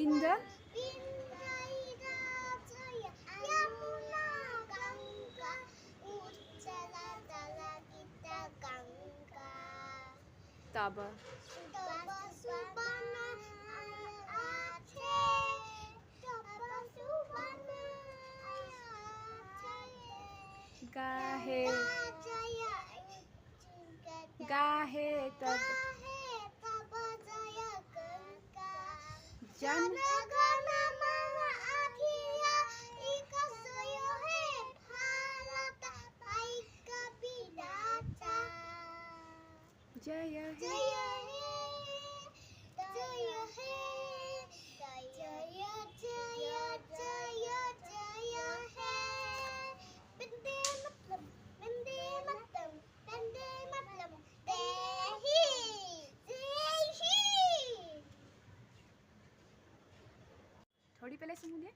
Pinda Jaya Yamuna Ganga Uccara Dala Kita Ganga Taba Taba Subana Ate Taba Subana Ate Gahe Jaya Gahe Tab Taba Jaya Ganga Jan Janagana Mana Adhiya Ika Soyo He Bharata Paika Bidata Jaya He Jaya He Jaya He Jaya Jaya Jaya Jaya He Bende Matlab Bende Matlab Bende Matlab Dehi Dehi थोड़ी पहले सुन लिया।